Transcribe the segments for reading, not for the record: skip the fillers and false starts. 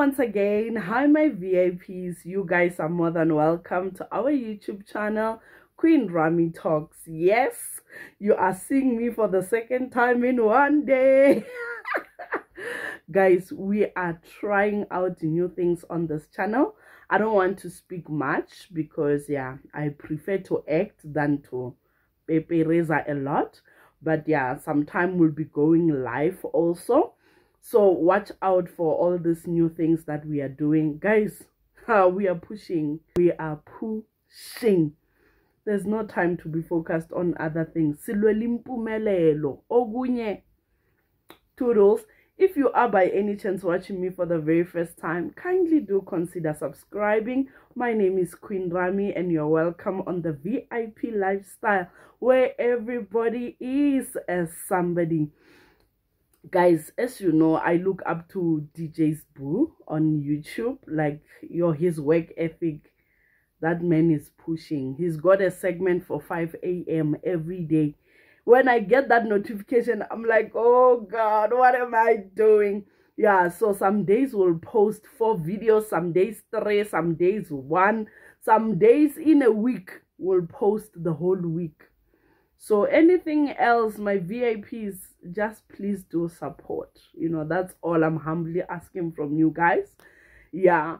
once again. Hi my VIPs, you guys are more than welcome to our YouTube channel, Queen Rami Talks. Yes, you are seeing me for the second time in one day. Guys, we are trying out new things on this channel. I don't want to speak much because I prefer to act than to pepereza a lot. But sometime we'll be going live also. So watch out for all these new things that we are doing. Guys, we are pushing. We are pushing. There's no time to be focused on other things. Silweli mpumelelo. Ogunye. Toodles. If you are by any chance watching me for the very first time, kindly do consider subscribing. My name is Queen Rami and you're welcome on the VIP lifestyle where everybody is as somebody. Guys, as you know, I look up to DJ's Boo on YouTube. Like, his work ethic, that man is pushing. He's got a segment for 5 a.m. every day. When I get that notification, I'm like, oh God, what am I doing? Yeah, so some days we'll post 4 videos, some days 3, some days 1, some days in a week we'll post the whole week. So anything else, my VIPs, just please do support. You know, that's all I'm humbly asking from you guys. Yeah.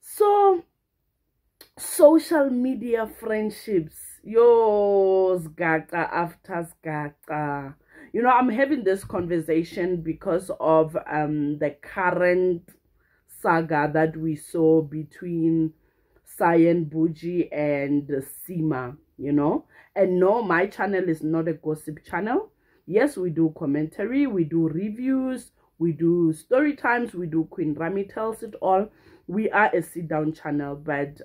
So, social media friendships. Yo, sgaga after sgaga. You know, I'm having this conversation because of the current saga that we saw between Cyan, Boujee, and Seemah, you know. And no, my channel is not a gossip channel. Yes, we do commentary, we do reviews, we do story times, we do Queen Rami Tells It All. We are a sit-down channel, but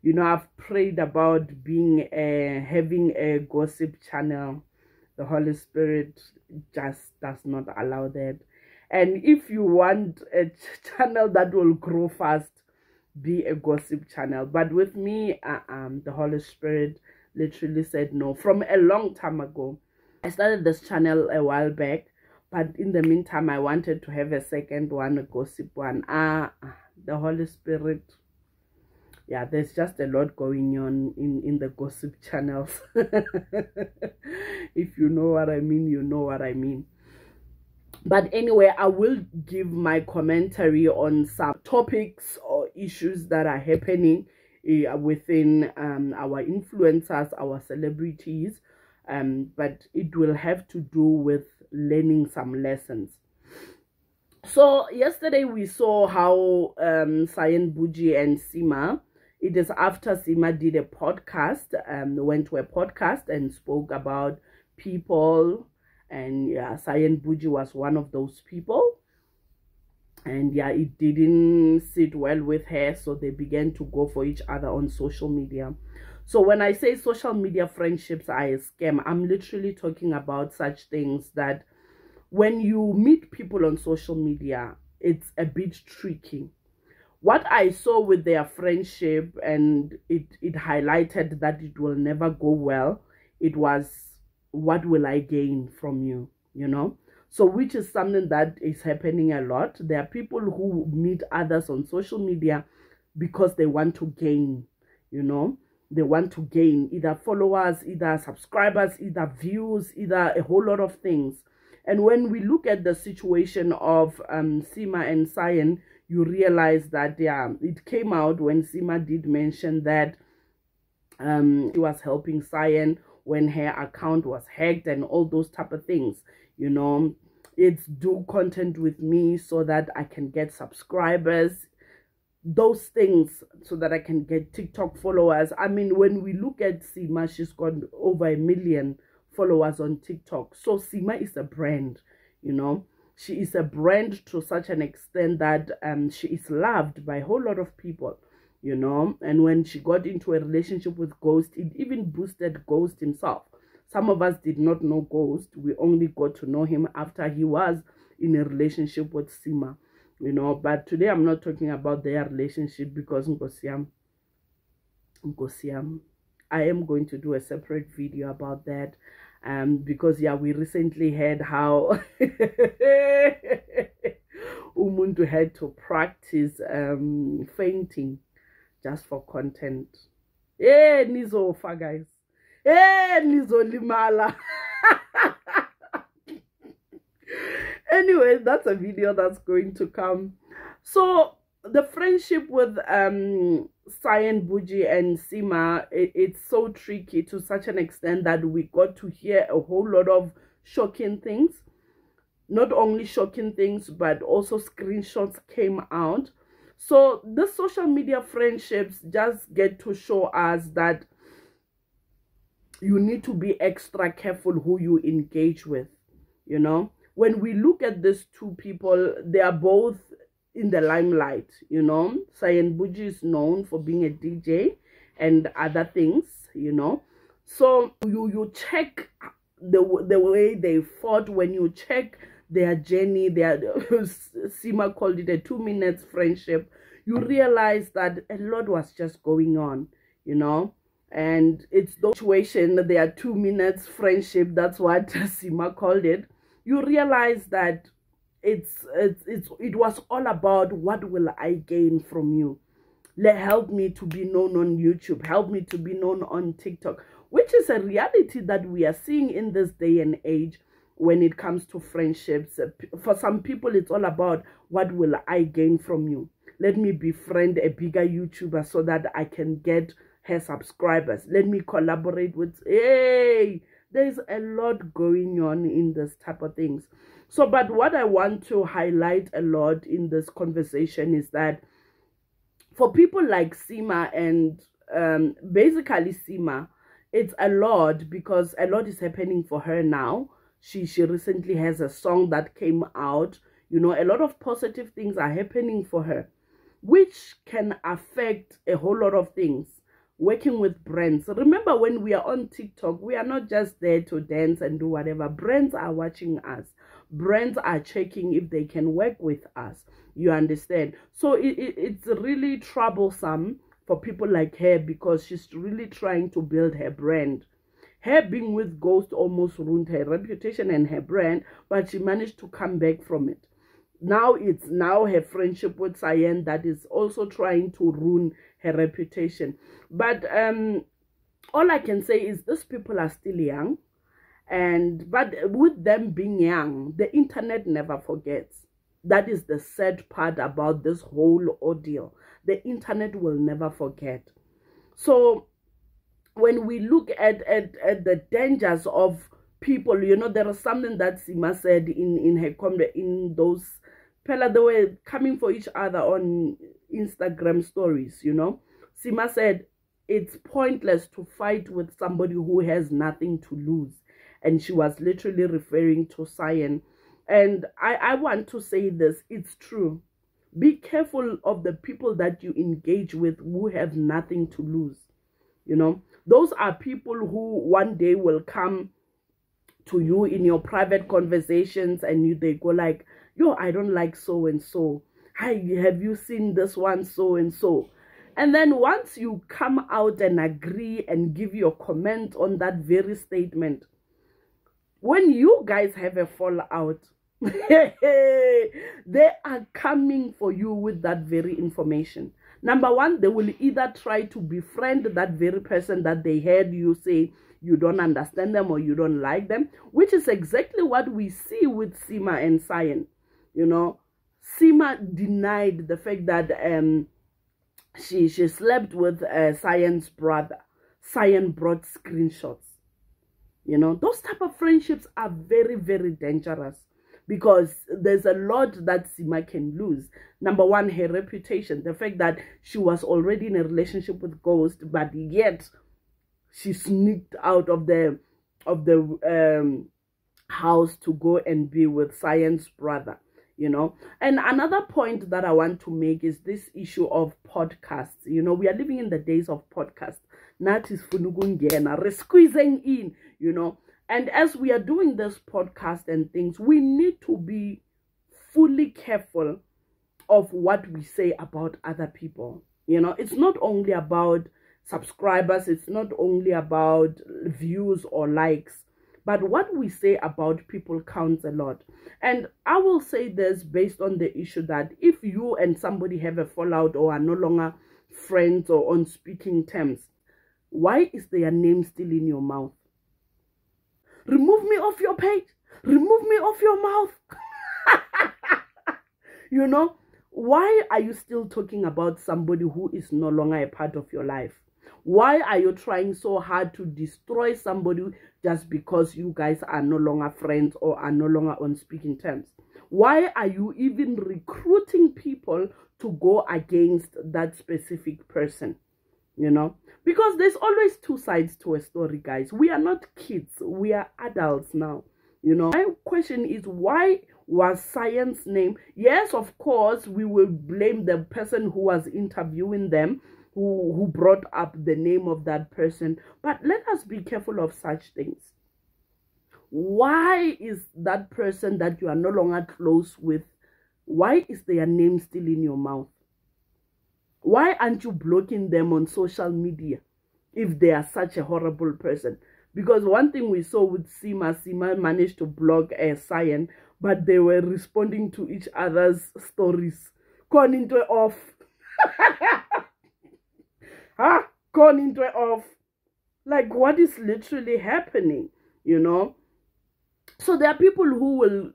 you know, I've prayed about being having a gossip channel. The Holy Spirit just does not allow that. And if you want a channel that will grow fast, be a gossip channel. But with me, the Holy Spirit literally said no from a long time ago. I started this channel a while back, but in the meantime I wanted to have a second one, a gossip one. The Holy Spirit, there's just a lot going on in the gossip channels. If you know what I mean, you know what I mean. But anyway, I will give my commentary on some topics or issues that are happening within our influencers, our celebrities, but it will have to do with learning some lessons. So yesterday we saw how Cyan, Boujee, and Seemah, it is after Seemah did a podcast, went to a podcast and spoke about people, and Cyan, Boujee was one of those people. And it didn't sit well with her, so they began to go for each other on social media. So when I say social media friendships are a scam, I'm literally talking about such things that when you meet people on social media, it's a bit tricky. What I saw with their friendship, and it highlighted that it will never go well, it was, what will I gain from you, you know? So which is something that is happening a lot. There are people who meet others on social media because they want to gain, you know. They want to gain either followers, either subscribers, either views, either a whole lot of things. And when we look at the situation of Seemah and Cyan, you realize that, it came out when Seemah did mention that she was helping Cyan when her account was hacked and all those type of things. You know, it's do content with me so that I can get subscribers, those things, so that I can get TikTok followers. I mean, when we look at Seemah, she's got over 1 million followers on TikTok. So Seemah is a brand, you know. She is a brand to such an extent that she is loved by a whole lot of people, you know. And when she got into a relationship with Ghost, it even boosted Ghost himself. Some of us did not know Ghost. We only got to know him after he was in a relationship with Seemah, you know. But today I'm not talking about their relationship because I am going to do a separate video about that. Because we recently heard how umuntu had to practice fainting just for content. Nizofa, guys. Nizolimala. Anyway, that's a video that's going to come. So the friendship with Cyan, Boujee, and Seemah, it's so tricky to such an extent that we got to hear a whole lot of shocking things. Not only shocking things, but also screenshots came out. So the social media friendships just get to show us that you need to be extra careful who you engage with. You know, when we look at these two people, they are both in the limelight. You know, Cyan Boujee is known for being a DJ and other things, you know. So you check the way they fought. When you check their journey, Seemah called it a 2 minutes friendship, you realize that a lot was just going on, you know. And it's the situation, their 2 minutes friendship, that's what Seemah called it. You realize that it was all about, what will I gain from you? Help me to be known on YouTube, help me to be known on TikTok, which is a reality that we are seeing in this day and age. When it comes to friendships, for some people, it's all about, what will I gain from you? Let me befriend a bigger YouTuber so that I can get her subscribers. Let me collaborate with, there's a lot going on in this type of things. So, but what I want to highlight a lot in this conversation is that for people like Seemah and basically Seemah, it's a lot, because a lot is happening for her now. She recently has a song that came out. You know, a lot of positive things are happening for her, which can affect a whole lot of things. Working with brands. Remember, when we are on TikTok, we are not just there to dance and do whatever. Brands are watching us. Brands are checking if they can work with us. You understand? So it's really troublesome for people like her, because she's really trying to build her brand. Her being with Ghost almost ruined her reputation and her brand, but she managed to come back from it. Now it's her friendship with Cyan that is also trying to ruin her reputation. But all I can say is these people are still young, but with them being young, the internet never forgets. That is the sad part about this whole ordeal. The internet will never forget. So when we look at the dangers of people, you know, there is something that Seemah said in her comment, in those Pella, they were coming for each other on Instagram stories, you know. Seemah said it's pointless to fight with somebody who has nothing to lose. And she was literally referring to Cyan. And I want to say this, it's true. Be careful of the people that you engage with who have nothing to lose. You know, those are people who one day will come to you in your private conversations and they go like, yo, I don't like so and so. Hi, have you seen this one so and so? And then once you come out and agree and give your comment on that very statement, when you guys have a fallout, they are coming for you with that very information. Number one, they will either try to befriend that very person that they heard you say you don't understand them or you don't like them, which is exactly what we see with Seemah and Cyan. You know, Seemah denied the fact that she slept with Cyan's brother. Cyan brought screenshots. You know, those type of friendships are very, very dangerous, because there's a lot that Seemah can lose. Number one, her reputation. The fact that she was already in a relationship with Ghost, but yet she sneaked out of the house to go and be with Cyan's brother, you know. And another point that I want to make is this issue of podcasts. You know, we are living in the days of podcasts. Nat is funugungena, squeezing in, you know. And as we are doing this podcast and things, we need to be fully careful of what we say about other people. You know, it's not only about subscribers, it's not only about views or likes, But what we say about people counts a lot. And I will say this based on the issue that if you and somebody have a fallout or are no longer friends or on speaking terms, why is their name still in your mouth? Remove me off your page. Remove me off your mouth. You know, why are you still talking about somebody who is no longer a part of your life? Why are you trying so hard to destroy somebody just because you guys are no longer friends or are no longer on speaking terms? Why are you even recruiting people to go against that specific person? You know, because there's always two sides to a story, guys. We are not kids. We are adults now. You know, my question is, why was Cyan's name? Yes, of course, we will blame the person who was interviewing them, who brought up the name of that person. But let us be careful of such things. Why is that person that you are no longer close with, why is their name still in your mouth? Why aren't you blocking them on social media if they are such a horrible person? Because one thing we saw with Seemah managed to block Cyan, but they were responding to each other's stories. Con into it off. Huh? Con into it off. Like, what is literally happening, you know? So there are people who will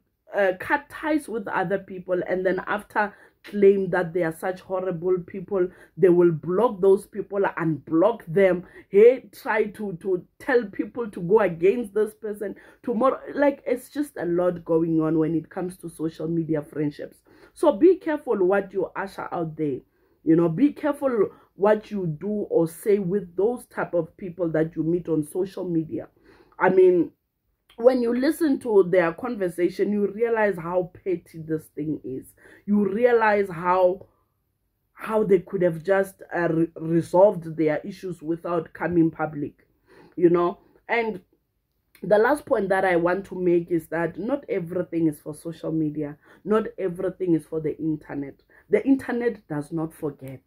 cut ties with other people, and then after claim that they are such horrible people, they will block those people and block them. Hey, try to tell people to go against this person tomorrow. Like, it's just a lot going on when it comes to social media friendships. So be careful what you usher out there. You know, be careful what you do or say with those type of people that you meet on social media. I mean, when you listen to their conversation, you realize how petty this thing is. You realize how they could have just resolved their issues without coming public, you know. And the last point that I want to make is that not everything is for social media. Not everything is for the internet. The internet does not forget,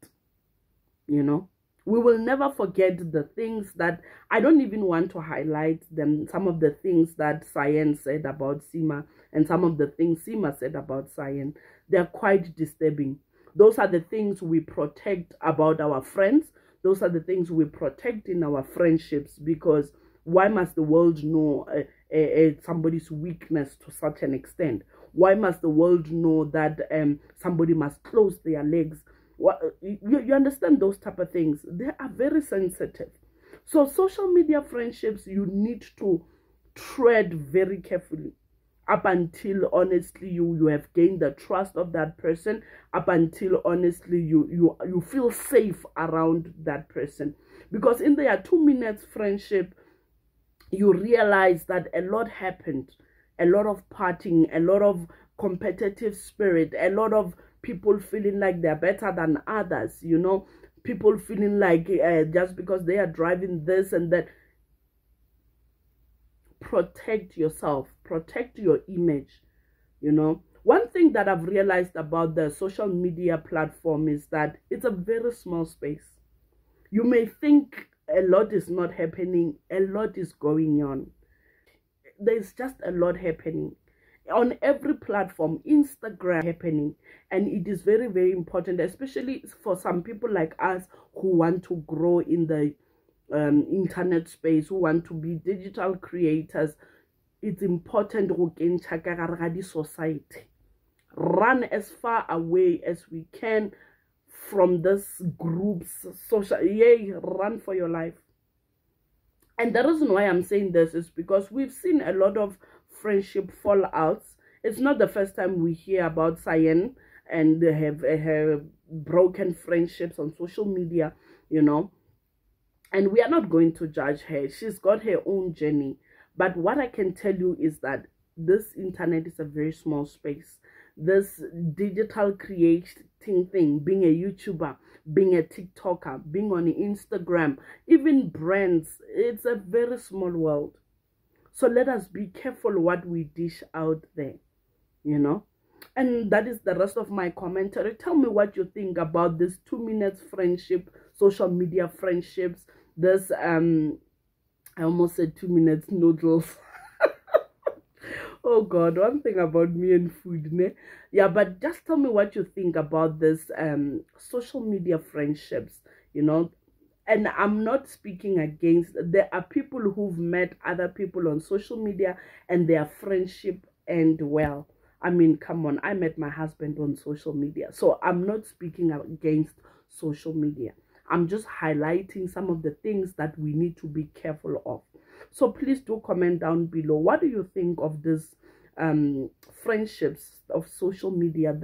you know. We will never forget the things that, I don't even want to highlight them. Some of the things that Cyan said about Seemah and some of the things Seemah said about Cyan, they're quite disturbing. Those are the things we protect about our friends. Those are the things we protect in our friendships, because why must the world know somebody's weakness to such an extent? Why must the world know that somebody must close their legs? You understand those type of things? They are very sensitive. So social media friendships, you need to tread very carefully up until honestly you have gained the trust of that person, up until honestly you feel safe around that person. Because in their 2 minutes friendship, you realize that a lot happened, a lot of partying, a lot of competitive spirit, a lot of people feeling like they're better than others, you know, people feeling like just because they are driving this and that. Protect yourself, protect your image, you know. One thing that I've realized about the social media platform is that it's a very small space. You may think a lot is not happening, a lot is going on. There's just a lot happening on every platform. Instagram happening, and it is very, very important, especially for some people like us who want to grow in the internet space, who want to be digital creators. It's important to gain the society, run as far away as we can from this group's social, run for your life. And the reason why I'm saying this is because we've seen a lot of friendship fallouts. It's not the first time we hear about Cyan and have broken friendships on social media, you know. And we are not going to judge her. She's got her own journey. But what I can tell you is that this internet is a very small space. This digital creating thing, being a YouTuber, being a TikToker, being on Instagram, even brands, it's a very small world. So let us be careful what we dish out there, you know. And that is the rest of my commentary. Tell me what you think about this 2 minutes friendship, social media friendships, this I almost said 2 minutes noodles. Oh God, one thing about me and food, ne? Yeah, but just tell me what you think about this social media friendships, you know. And I'm not speaking against, there are people who've met other people on social media and their friendship end well. I mean, come on, I met my husband on social media. So I'm not speaking against social media. I'm just highlighting some of the things that we need to be careful of. So please do comment down below. What do you think of this friendships of social media?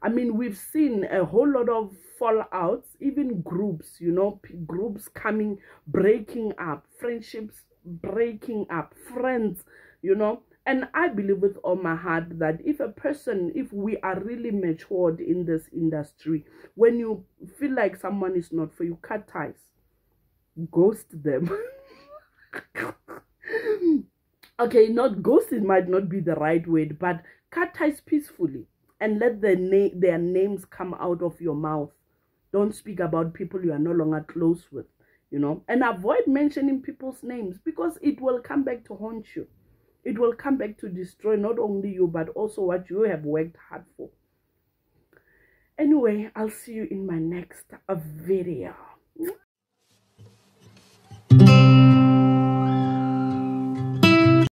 I mean, we've seen a whole lot of fallouts, even groups, you know, groups coming, breaking up, friendships breaking up, friends, you know. And I believe with all my heart that if we are really matured in this industry, when you feel like someone is not for you, cut ties, ghost them. Okay, not ghosting might not be the right word, but cut ties peacefully and let their names come out of your mouth. Don't speak about people you are no longer close with, you know, and avoid mentioning people's names because it will come back to haunt you. It will come back to destroy not only you, but also what you have worked hard for. Anyway, I'll see you in my next video.